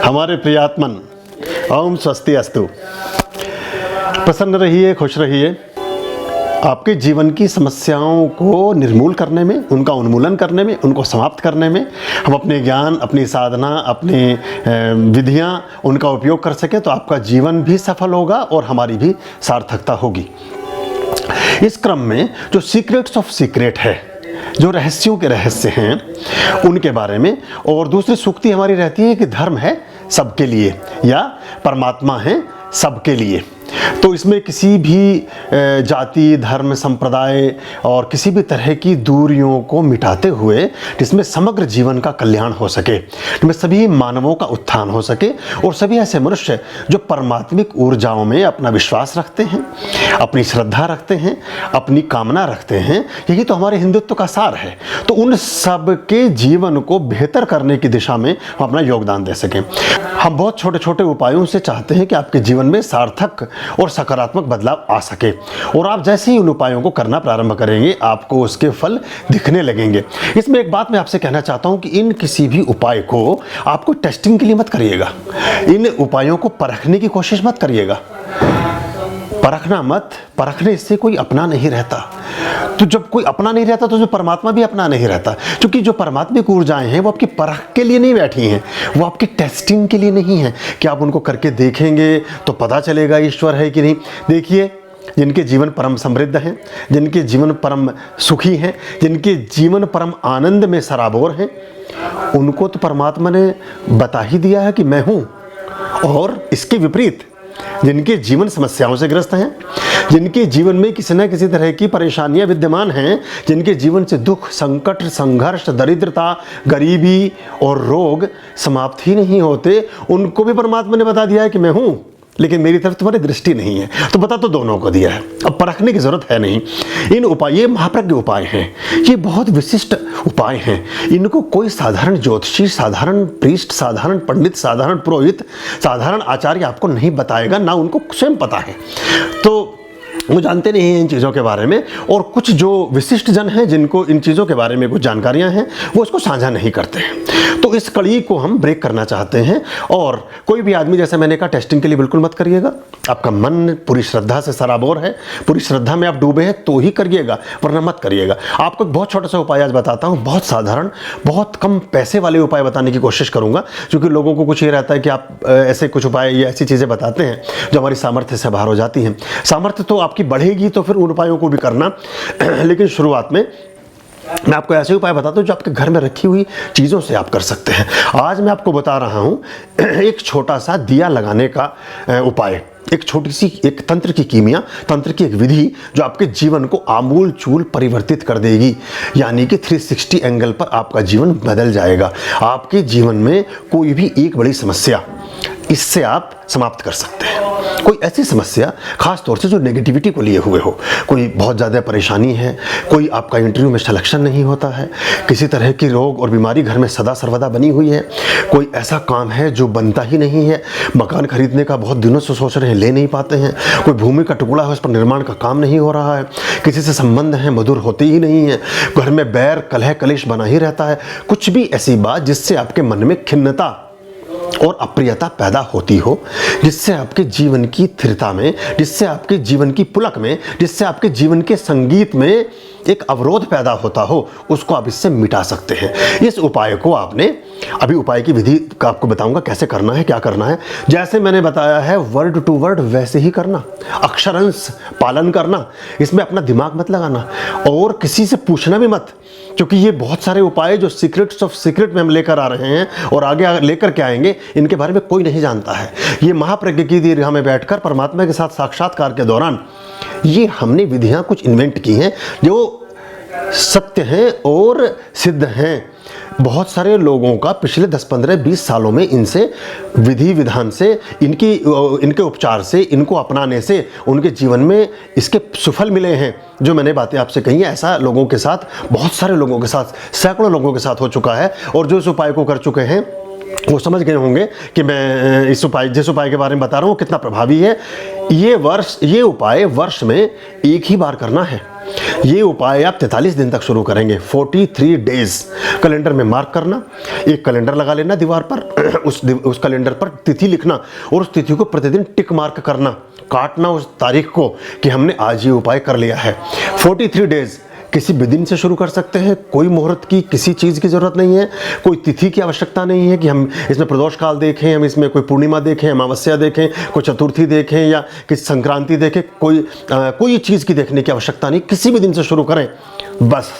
हमारे प्रियात्मन, ओम स्वस्ति अस्तु। प्रसन्न रहिए, खुश रहिए। आपके जीवन की समस्याओं को निर्मूल करने में, उनका उन्मूलन करने में, उनको समाप्त करने में हम अपने ज्ञान, अपनी साधना, अपनी विधियां, उनका उपयोग कर सकें तो आपका जीवन भी सफल होगा और हमारी भी सार्थकता होगी। इस क्रम में जो सीक्रेट्स ऑफ सीक्रेट है, जो रहस्यों के रहस्य हैं, उनके बारे में, और दूसरी सूक्ति हमारी रहती है कि धर्म है सबके लिए या परमात्मा है सबके लिए। तो इसमें किसी भी जाति, धर्म, संप्रदाय और किसी भी तरह की दूरियों को मिटाते हुए जिसमें समग्र जीवन का कल्याण हो सके, जिसमें सभी मानवों का उत्थान हो सके और सभी ऐसे मनुष्य जो परमात्मिक ऊर्जाओं में अपना विश्वास रखते हैं, अपनी श्रद्धा रखते हैं, अपनी कामना रखते हैं, यही तो हमारे हिंदुत्व का सार है। तो उन सब के जीवन को बेहतर करने की दिशा में हम अपना योगदान दे सकें। हम बहुत छोटे छोटे उपायों से चाहते हैं कि आपके जीवन में सार्थक और सकारात्मक बदलाव आ सके, और आप जैसे ही उन उपायों को करना प्रारंभ करेंगे आपको उसके फल दिखने लगेंगे। इसमें एक बात मैं आपसे कहना चाहता हूं कि इन किसी भी उपाय को आपको टेस्टिंग के लिए मत करिएगा, इन उपायों को परखने की कोशिश मत करिएगा। परखना मत, परखने से कोई अपना नहीं रहता। तो जब कोई अपना नहीं रहता तो जो परमात्मा भी अपना नहीं रहता, क्योंकि जो परमात्मिक ऊर्जाएं हैं वो आपकी परख के लिए नहीं बैठी हैं, वो आपकी टेस्टिंग के लिए नहीं है कि आप उनको करके देखेंगे तो पता चलेगा ईश्वर है कि नहीं। देखिए, जिनके जीवन परम समृद्ध हैं, जिनके जीवन परम सुखी हैं, जिनके जीवन परम आनंद में सराबोर हैं, उनको तो परमात्मा ने बता ही दिया है कि मैं हूँ। और इसके विपरीत जिनके जीवन समस्याओं से ग्रस्त हैं, जिनके जीवन में किसी न किसी तरह की परेशानियां विद्यमान हैं, जिनके जीवन से दुख, संकट, संघर्ष, दरिद्रता, गरीबी और रोग समाप्त ही नहीं होते, उनको भी परमात्मा ने बता दिया है कि मैं हूं, लेकिन मेरी तरफ तुम्हारी दृष्टि नहीं है। तो बता तो दोनों को दिया है, अब परखने की जरूरत है नहीं। इन उपाय, ये महाप्रज्ञ उपाय हैं, ये बहुत विशिष्ट उपाय हैं। इनको कोई साधारण ज्योतिषी, साधारण प्रीस्ट, साधारण पंडित, साधारण पुरोहित, साधारण आचार्य आपको नहीं बताएगा, ना उनको स्वयं पता है। तो वो जानते नहीं हैं इन चीज़ों के बारे में, और कुछ जो विशिष्ट जन हैं जिनको इन चीज़ों के बारे में कुछ जानकारियां हैं वो उसको साझा नहीं करते हैं। तो इस कड़ी को हम ब्रेक करना चाहते हैं। और कोई भी आदमी, जैसे मैंने कहा, टेस्टिंग के लिए बिल्कुल मत करिएगा। आपका मन पूरी श्रद्धा से सराबोर है, पूरी श्रद्धा में आप डूबे हैं तो ही करिएगा, वरना मत करिएगा। आपको एक बहुत छोटा सा उपाय आज बताता हूँ, बहुत साधारण, बहुत कम पैसे वाले उपाय बताने की कोशिश करूँगा, क्योंकि लोगों को कुछ ये रहता है कि आप ऐसे कुछ उपाय या ऐसी चीज़ें बताते हैं जो हमारी सामर्थ्य से बाहर हो जाती हैं। सामर्थ्य तो आपकी बढ़ेगी तो फिर उन उपायों को भी करना, लेकिन शुरुआत में मैं आपको ऐसे उपाय बताता हूँ जो आपके घर में रखी हुई चीज़ों से आप कर सकते हैं। आज मैं आपको बता रहा हूँ एक छोटा सा दिया लगाने का उपाय, एक छोटी सी, एक तंत्र की कीमिया, तंत्र की एक विधि जो आपके जीवन को आमूल चूल परिवर्तित कर देगी। यानी कि 360 एंगल पर आपका जीवन बदल जाएगा। आपके जीवन में कोई भी एक बड़ी समस्या, इससे आप समाप्त कर सकते हैं। कोई ऐसी समस्या, खास तौर से जो नेगेटिविटी को लिए हुए हो, कोई बहुत ज़्यादा परेशानी है, कोई आपका इंटरव्यू में सिलेक्शन नहीं होता है, किसी तरह की रोग और बीमारी घर में सदा सर्वदा बनी हुई है, कोई ऐसा काम है जो बनता ही नहीं है, मकान खरीदने का बहुत दिनों से सोच रहे हैं, ले नहीं पाते हैं, कोई भूमि का टुकड़ा है उस पर निर्माण का काम नहीं हो रहा है, किसी से संबंध है मधुर होते ही नहीं है, घर में बैर, कलह, कलेश बना ही रहता है, कुछ भी ऐसी बात जिससे आपके मन में खिन्नता और अप्रियता पैदा होती हो, जिससे आपके जीवन की स्थिरता में, जिससे आपके जीवन की पुलक में, जिससे आपके जीवन के संगीत में एक अवरोध पैदा होता हो, उसको आप इससे मिटा सकते हैं। इस उपाय को आपने, अभी उपाय की विधि का आपको बताऊंगा कैसे करना है, क्या करना है। जैसे मैंने बताया है वर्ड टू वर्ड वैसे ही करना, अक्षरंश पालन करना, इसमें अपना दिमाग मत लगाना और किसी से पूछना भी मत, क्योंकि ये बहुत सारे उपाय जो सीक्रेट्स ऑफ सीक्रेट में हम लेकर आ रहे हैं और आगे लेकर के आएंगे, इनके बारे में कोई नहीं जानता है। ये महाप्रज्ञ की दीर्घा में बैठकर परमात्मा के साथ साक्षात्कार के दौरान ये हमने विधियां कुछ इन्वेंट की हैं जो सत्य हैं और सिद्ध हैं। बहुत सारे लोगों का पिछले 10, 15, 20 सालों में इनसे विधि विधान से, इनके उपचार से, इनको अपनाने से उनके जीवन में इसके सुफल मिले हैं। जो मैंने बातें आपसे कही हैं, ऐसा लोगों के साथ, बहुत सारे लोगों के साथ, सैकड़ों लोगों के साथ हो चुका है। और जो इस उपाय को कर चुके हैं वो समझ गए होंगे कि मैं जिस उपाय के बारे में बता रहा हूँ कितना प्रभावी है। ये उपाय वर्ष में एक ही बार करना है। ये उपाय आप 43 दिन तक शुरू करेंगे। 43 डेज कैलेंडर में मार्क करना, एक कैलेंडर लगा लेना दीवार पर, उस कैलेंडर पर तिथि लिखना और उस तिथि को प्रतिदिन टिक मार्क करना, काटना उस तारीख को कि हमने आज ये उपाय कर लिया है। 43 डेज किसी भी दिन से शुरू कर सकते हैं, कोई मुहूर्त की किसी चीज़ की ज़रूरत नहीं है, कोई तिथि की आवश्यकता नहीं है कि हम इसमें प्रदोष काल देखें, हम इसमें कोई पूर्णिमा देखें, अमावस्या देखें, कोई चतुर्थी देखें या किसी संक्रांति देखें, कोई चीज़ की देखने की आवश्यकता नहीं, किसी भी दिन से शुरू करें। बस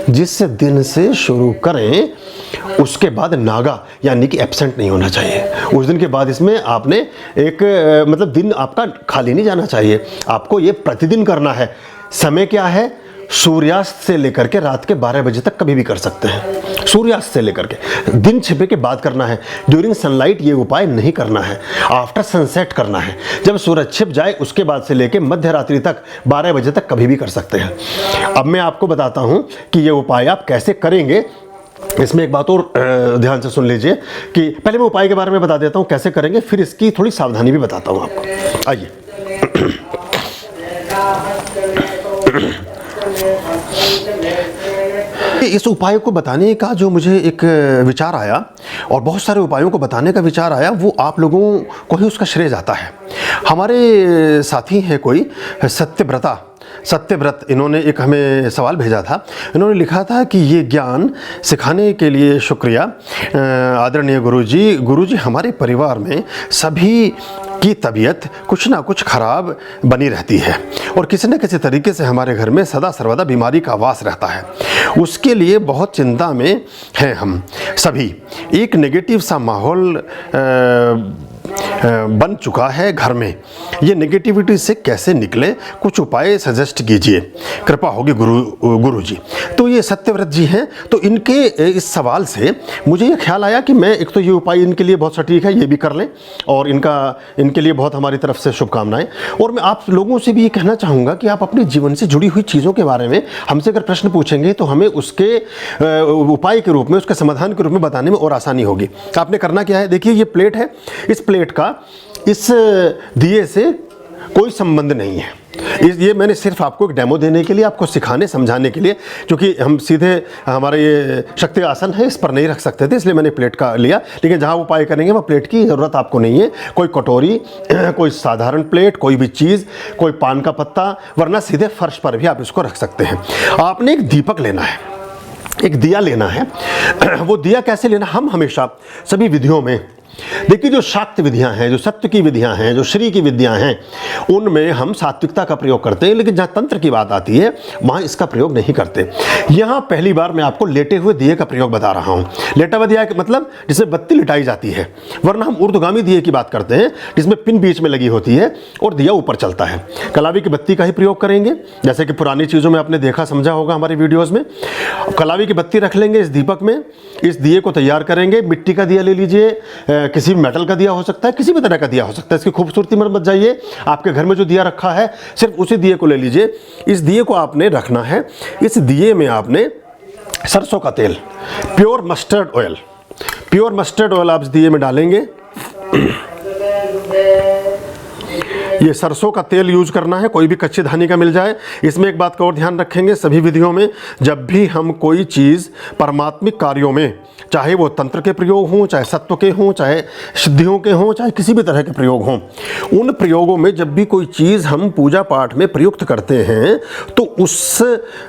जिस दिन से शुरू करें उसके बाद नागा यानी कि एब्सेंट नहीं होना चाहिए। उस दिन के बाद इसमें आपने एक मतलब दिन आपका खाली नहीं जाना चाहिए, आपको ये प्रतिदिन करना है। समय क्या है? सूर्यास्त से लेकर के रात के 12 बजे तक कभी भी कर सकते हैं, सूर्यास्त से लेकर के दिन छिपे के बाद करना है। ड्यूरिंग सनलाइट ये उपाय नहीं करना है, आफ्टर सनसेट करना है। जब सूरज छिप जाए उसके बाद से लेकर मध्य रात्रि तक 12 बजे तक कभी भी कर सकते हैं। अब मैं आपको बताता हूं कि ये उपाय आप कैसे करेंगे। इसमें एक बात और ध्यान से सुन लीजिए कि पहले मैं उपाय के बारे में बता देता हूं कैसे करेंगे, फिर इसकी थोड़ी सावधानी भी बताता हूं आपको। आइए, इस उपाय को बताने का जो मुझे एक विचार आया और बहुत सारे उपायों को बताने का विचार आया, वो आप लोगों को ही उसका श्रेय जाता है। हमारे साथी हैं कोई सत्यव्रत, इन्होंने एक हमें सवाल भेजा था। इन्होंने लिखा था कि ये ज्ञान सिखाने के लिए शुक्रिया आदरणीय गुरुजी, हमारे परिवार में सभी की तबीयत कुछ ना कुछ खराब बनी रहती है और किसी न किसी तरीके से हमारे घर में सदा सर्वदा बीमारी का वास रहता है। उसके लिए बहुत चिंता में हैं हम सभी। एक नेगेटिव सा माहौल बन चुका है घर में। ये नेगेटिविटी से कैसे निकले, कुछ उपाय सजेस्ट कीजिए, कृपा होगी गुरुजी। तो ये सत्यव्रत जी हैं, तो इनके इस सवाल से मुझे ये ख्याल आया कि मैं एक तो ये उपाय इनके लिए बहुत सटीक है, ये भी कर लें और इनके लिए बहुत हमारी तरफ से शुभकामनाएं। और मैं आप लोगों से भी ये कहना चाहूँगा कि आप अपने जीवन से जुड़ी हुई चीज़ों के बारे में हमसे अगर प्रश्न पूछेंगे तो हमें उसके उपाय के रूप में, उसके समाधान के रूप में बताने में और आसानी होगी। आपने करना क्या है, देखिए ये प्लेट है, इस प्लेट का इस दिए से कोई संबंध नहीं है। ये मैंने सिर्फ आपको एक डेमो देने के लिए, आपको सिखाने समझाने के लिए, क्योंकि हम सीधे हमारा ये शक्ति आसन है इस पर नहीं रख सकते थे, इसलिए मैंने प्लेट का लिया। लेकिन जहाँ उपाय करेंगे वहाँ प्लेट की ज़रूरत आपको नहीं है, कोई कटोरी, कोई साधारण प्लेट, कोई भी चीज़, कोई पान का पत्ता, वरना सीधे फर्श पर भी आप इसको रख सकते हैं। आपने एक दीपक लेना है, एक दिया लेना है। वो दिया कैसे लेना, हम हमेशा सभी विधियों में देखिए, जो शाक्त विधियां हैं, जो सत्य की विधियां हैं, जो श्री की विधियां हैं, उनमें हम सात्विकता का प्रयोग करते हैं। लेकिन जहाँ तंत्र की बात आती है वहाँ इसका प्रयोग नहीं करते। यहाँ पहली बार मैं आपको लेटे हुए दिए का प्रयोग बता रहा हूँ। लेटा हुआ दिया मतलब जिसमें बत्ती लिटाई जाती है, वरना हम ऊर्ध्वगामी दिए की बात करते हैं जिसमें पिन बीच में लगी होती है और दिया ऊपर चलता है। कलावी की बत्ती का ही प्रयोग करेंगे, जैसे कि पुरानी चीज़ों में आपने देखा समझा होगा हमारी वीडियोज़ में। कलावी की बत्ती रख लेंगे इस दीपक में, इस दिए को तैयार करेंगे। मिट्टी का दिया ले लीजिए, किसी भी मेटल का दिया हो सकता है, किसी भी तरह का दिया हो सकता है। इसकी खूबसूरती में मत जाइए, आपके घर में जो दिया रखा है सिर्फ उसी दिए को ले लीजिए। इस दिए को आपने रखना है। इस दिए में आपने सरसों का तेल, प्योर मस्टर्ड ऑयल आप इस दिए में डालेंगे। ये सरसों का तेल यूज करना है, कोई भी कच्चे धानी का मिल जाए। इसमें एक बात का और ध्यान रखेंगे, सभी विधियों में जब भी हम कोई चीज़ परमात्मिक कार्यों में, चाहे वो तंत्र के प्रयोग हों, चाहे सत्व के हों, चाहे सिद्धियों के हों, चाहे किसी भी तरह के प्रयोग हों, उन प्रयोगों में जब भी कोई चीज़ हम पूजा पाठ में प्रयुक्त करते हैं तो उस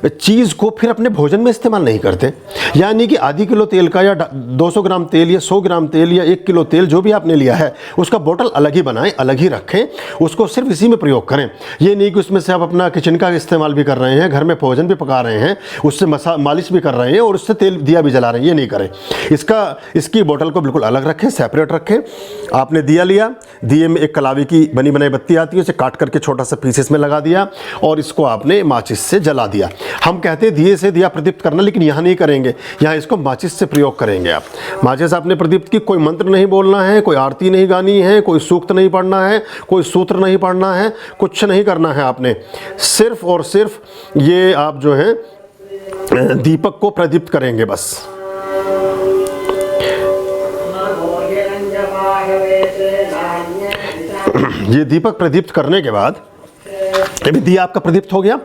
चीज़ को फिर अपने भोजन में इस्तेमाल नहीं करते। यानी कि आधी किलो तेल का या 200 ग्राम तेल या 100 ग्राम तेल या 1 किलो तेल जो भी आपने लिया है, उसका बोतल अलग ही बनाएं, अलग ही रखें, उसको सिर्फ इसी में प्रयोग करें। ये नहीं कि उसमें से आप अपना किचन का इस्तेमाल भी कर रहे हैं, घर में भोजन भी पका रहे हैं, उससे मालिश भी कर रहे हैं और उससे तेल दिया भी जला रहे हैं, ये नहीं करें। इसकी बोतल को बिल्कुल अलग रखें, सेपरेट रखें। आपने दिया लिया, दिए में एक कलावी की बनी बनाई बत्ती आती है, उसे काट करके छोटा सा पीसेस में लगा दिया और इसको आपने माचिस से जला दिया। हम कहते हैं दिए से दिया प्रदीप्त करना, लेकिन यहाँ नहीं करेंगे, यहाँ इसको माचिस से प्रयोग करेंगे। आप माचिस आपने प्रदीप्त की, कोई मंत्र नहीं बोलना है, कोई आरती नहीं गानी है, कोई सूक्त नहीं पढ़ना है, कोई सूत्र नहीं पढ़ना है, कुछ नहीं करना है। आपने सिर्फ और सिर्फ ये आप जो है दीपक को प्रदीप्त करेंगे बस। ये दीपक प्रदीप्त करने के बाद अभी दिया आपका प्रदीप्त हो गया।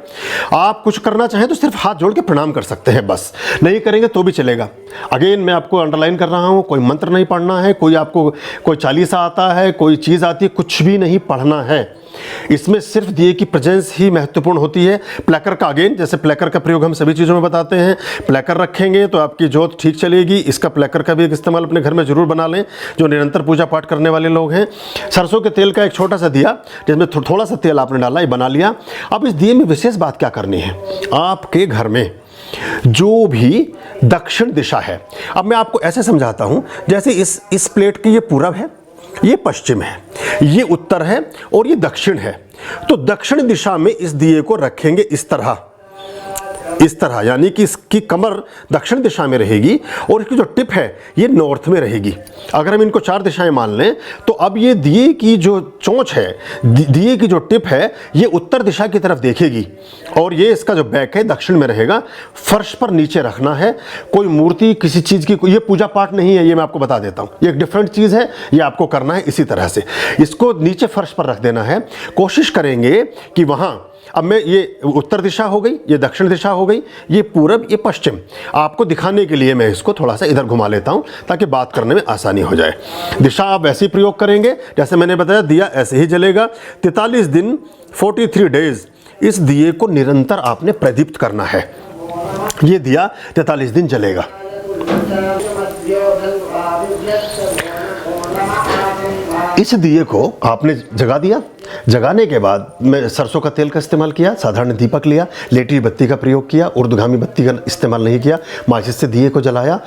आप कुछ करना चाहें तो सिर्फ हाथ जोड़ के प्रणाम कर सकते हैं, बस। नहीं करेंगे तो भी चलेगा। अगेन मैं आपको अंडरलाइन कर रहा हूँ, कोई मंत्र नहीं पढ़ना है, कोई आपको कोई चालीसा आता है, कोई चीज़ आती है, कुछ भी नहीं पढ़ना है। इसमें सिर्फ दिए की प्रेजेंस ही महत्वपूर्ण होती है। प्लेकर का अगेन, जैसे प्लेकर का प्रयोग हम सभी चीज़ों में बताते हैं, प्लेकर रखेंगे तो आपकी ज्योत ठीक चलेगी। इसका प्लेकर का भी एक इस्तेमाल अपने घर में ज़रूर बना लें, जो निरंतर पूजा पाठ करने वाले लोग हैं। सरसों के तेल का एक छोटा सा दिया, जिसमें थोड़ा सा तेल आपने डाला, ये बना लिया। अब इस दिए में विशेष बात क्या करनी है, आपके घर में जो भी दक्षिण दिशा है, अब मैं आपको ऐसे समझाता हूँ, जैसे इस प्लेट की ये पूरब है, ये पश्चिम है, ये उत्तर है और ये दक्षिण है। तो दक्षिण दिशा में इस दिए को रखेंगे इस तरह, यानी कि इसकी कमर दक्षिण दिशा में रहेगी और इसकी जो टिप है ये नॉर्थ में रहेगी। अगर हम इनको 4 दिशाएं मान लें तो अब ये दिए की जो चोंच है, दिए की जो टिप है, ये उत्तर दिशा की तरफ देखेगी और ये इसका जो बैक है दक्षिण में रहेगा। फर्श पर नीचे रखना है। कोई मूर्ति किसी चीज़ की, ये पूजा पाठ नहीं है, ये मैं आपको बता देता हूँ, ये एक डिफरेंट चीज़ है, ये आपको करना है इसी तरह से। इसको नीचे फर्श पर रख देना है। कोशिश करेंगे कि वहाँ, अब मैं, ये उत्तर दिशा हो गई, ये दक्षिण दिशा हो गई, ये पूरब, ये पश्चिम। आपको दिखाने के लिए मैं इसको थोड़ा सा इधर घुमा लेता हूँ ताकि बात करने में आसानी हो जाए। दिशा आप ऐसे ही प्रयोग करेंगे जैसे मैंने बताया, दिया ऐसे ही जलेगा। 43 दिन 43 डेज इस दिए को निरंतर आपने प्रदीप्त करना है। ये दिया 43 दिन जलेगा। इस दिए को आपने जगा दिया। जगाने के बाद मैं सरसों का तेल का इस्तेमाल किया, साधारण दीपक लिया, लेटी बत्ती का प्रयोग किया, ऊर्ध्वगामी बत्ती का इस्तेमाल नहीं किया, माचिस से दिए को जलाया।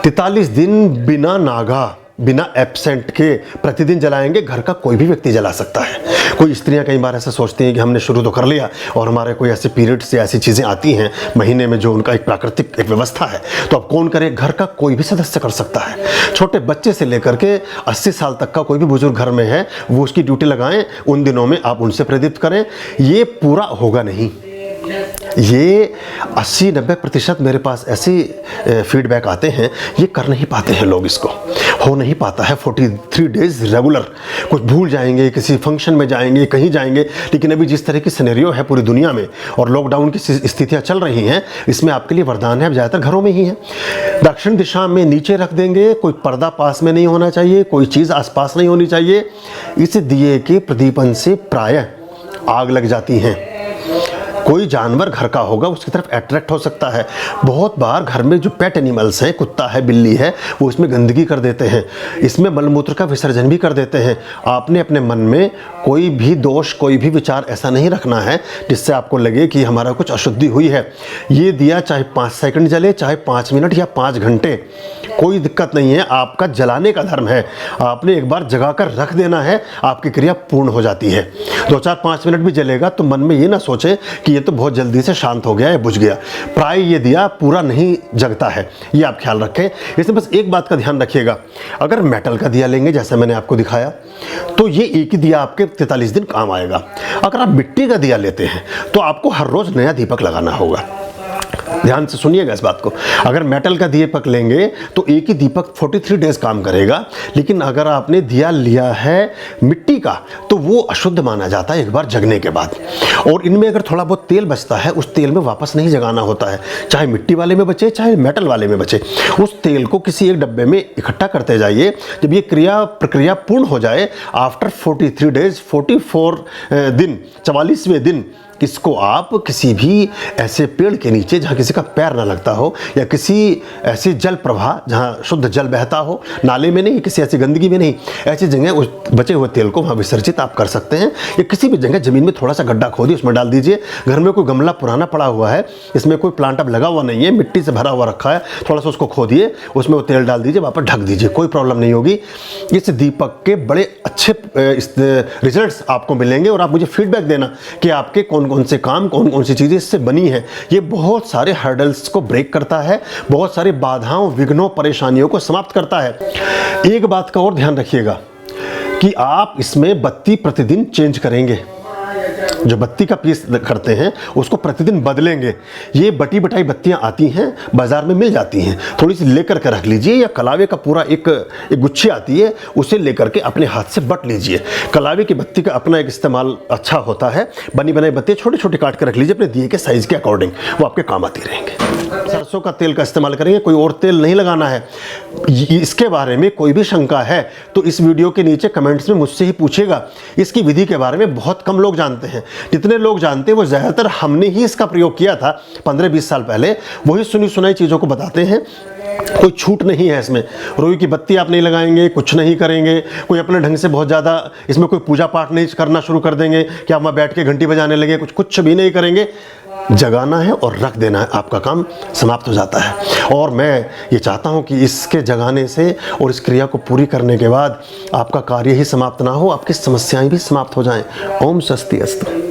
43 दिन बिना नागा, बिना एब्सेंट के प्रतिदिन जलाएंगे। घर का कोई भी व्यक्ति जला सकता है। कोई स्त्रियां कई बार ऐसा सोचती हैं कि हमने शुरू तो कर लिया और हमारे कोई ऐसे पीरियड से ऐसी चीज़ें आती हैं महीने में जो उनका एक प्राकृतिक एक व्यवस्था है, तो अब कौन करे? घर का कोई भी सदस्य कर सकता है। छोटे बच्चे से लेकर के 80 साल तक का कोई भी बुजुर्ग घर में है, वो उसकी ड्यूटी लगाएं। उन दिनों में आप उनसे प्रेरित करें। ये पूरा होगा नहीं। ये 80-90% मेरे पास ऐसी फीडबैक आते हैं, ये कर नहीं पाते हैं लोग, इसको हो नहीं पाता है 43 डेज रेगुलर। कुछ भूल जाएंगे, किसी फंक्शन में जाएंगे, कहीं जाएंगे। लेकिन अभी जिस तरह की सिनेरियो है पूरी दुनिया में और लॉकडाउन की स्थितियां चल रही हैं, इसमें आपके लिए वरदान है, अब ज़्यादातर घरों में ही है। दक्षिण दिशा में नीचे रख देंगे। कोई पर्दा पास में नहीं होना चाहिए, कोई चीज़ आसपास नहीं होनी चाहिए। इस दिए के प्रदीपन से प्रायः आग लग जाती हैं। कोई जानवर घर का होगा उसकी तरफ अट्रैक्ट हो सकता है। बहुत बार घर में जो पेट एनिमल्स हैं, कुत्ता है, बिल्ली है, वो इसमें गंदगी कर देते हैं, इसमें मलमूत्र का विसर्जन भी कर देते हैं। आपने अपने मन में कोई भी दोष, कोई भी विचार ऐसा नहीं रखना है जिससे आपको लगे कि हमारा कुछ अशुद्धि हुई है। ये दिया चाहे 5 सेकंड जले, चाहे 5 मिनट या 5 घंटे, कोई दिक्कत नहीं है। आपका जलाने का धर्म है, आपने एक बार जगा कर रख देना है, आपकी क्रिया पूर्ण हो जाती है। 2-4-5 मिनट भी जलेगा तो मन में ये ना सोचे कि ये तो बहुत जल्दी से शांत हो गया या बुझ गया। प्राय ये दिया पूरा नहीं जगता है, ये आप ख्याल रखें। इसमें बस एक बात का ध्यान रखिएगा, अगर मेटल का दिया लेंगे जैसा मैंने आपको दिखाया तो ये एक ही दिया आपके 43 दिन काम आएगा। अगर आप मिट्टी का दिया लेते हैं तो आपको हर रोज नया दीपक लगाना होगा। ध्यान से सुनिएगा इस बात को। अगर मेटल का दीपक लेंगे तो एक ही दीपक 43 डेज काम करेगा, लेकिन अगर आपने दिया लिया है मिट्टी का तो वो अशुद्ध माना जाता है एक बार जगने के बाद। और इनमें अगर थोड़ा बहुत तेल बचता है, उस तेल में वापस नहीं जगाना होता है, चाहे मिट्टी वाले में बचे चाहे मेटल वाले में बचे। उस तेल को किसी एक डब्बे में इकट्ठा करते जाइए। जब ये प्रक्रिया पूर्ण हो जाए, आफ्टर 43 डेज, 44 दिन, 44वें दिन, इसको आप किसी भी ऐसे पेड़ के नीचे जहाँ किसी का पैर ना लगता हो, या किसी ऐसी जल प्रवाह जहाँ शुद्ध जल बहता हो, नाले में नहीं, किसी ऐसी गंदगी में नहीं, ऐसी जगह उस बचे हुए तेल को वहाँ विसर्जित आप कर सकते हैं। या किसी भी जगह ज़मीन में थोड़ा सा गड्ढा खोदिए, उसमें डाल दीजिए। घर में कोई गमला पुराना पड़ा हुआ है, इसमें कोई प्लांट अब लगा हुआ नहीं है, मिट्टी से भरा हुआ रखा है, थोड़ा सा उसको खोदिए, उसमें वो तेल डाल दीजिए, वापस ढक दीजिए, कोई प्रॉब्लम नहीं होगी। इस दीपक के बड़े अच्छे रिजल्ट्स आपको मिलेंगे और आप मुझे फीडबैक देना कि आपके कौन कौन से काम, कौन कौन सी चीज़ें इससे बनी हैं। ये बहुत सारे हर्डल्स को ब्रेक करता है, बहुत सारी बाधाओं, विघ्नों, परेशानियों को समाप्त करता है। एक बात का और ध्यान रखिएगा कि आप इसमें बत्ती प्रतिदिन चेंज करेंगे। जो बत्ती का पीस करते हैं उसको प्रतिदिन बदलेंगे। ये बटी बटाई बत्तियां आती हैं, बाजार में मिल जाती हैं, थोड़ी सी लेकर के रख लीजिए, या कलावे का पूरा एक गुच्छी आती है, उसे लेकर के अपने हाथ से बट लीजिए। कलावे की बत्ती का अपना एक इस्तेमाल अच्छा होता है। बनी बनाई बत्तियां छोटे छोटे काट कर रख लीजिए अपने दिए के साइज के अकॉर्डिंग, वो आपके काम आती रहेंगे। सरसों का तेल का इस्तेमाल करेंगे, कोई और तेल नहीं लगाना है। इसके बारे में कोई भी शंका है तो इस वीडियो के नीचे कमेंट्स में मुझसे ही पूछेगा। इसकी विधि के बारे में बहुत कम लोग जानते हैं। जितने लोग जानते हैं वो ज़्यादातर हमने ही इसका प्रयोग किया था 15-20 साल पहले, वही सुनी सुनाई चीज़ों को बताते हैं। कोई छूट नहीं है इसमें। रुई की बत्ती आप नहीं लगाएंगे, कुछ नहीं करेंगे, कोई अपने ढंग से बहुत ज़्यादा इसमें कोई पूजा पाठ नहीं करना शुरू कर देंगे कि आप वहाँ बैठ के घंटी बजाने लगे, कुछ भी नहीं करेंगे। जगाना है और रख देना है, आपका काम समाप्त हो जाता है। और मैं ये चाहता हूँ कि इसके जगाने से और इस क्रिया को पूरी करने के बाद आपका कार्य ही समाप्त ना हो, आपकी समस्याएं भी समाप्त हो जाएं। ओम स्वस्ति अस्तु।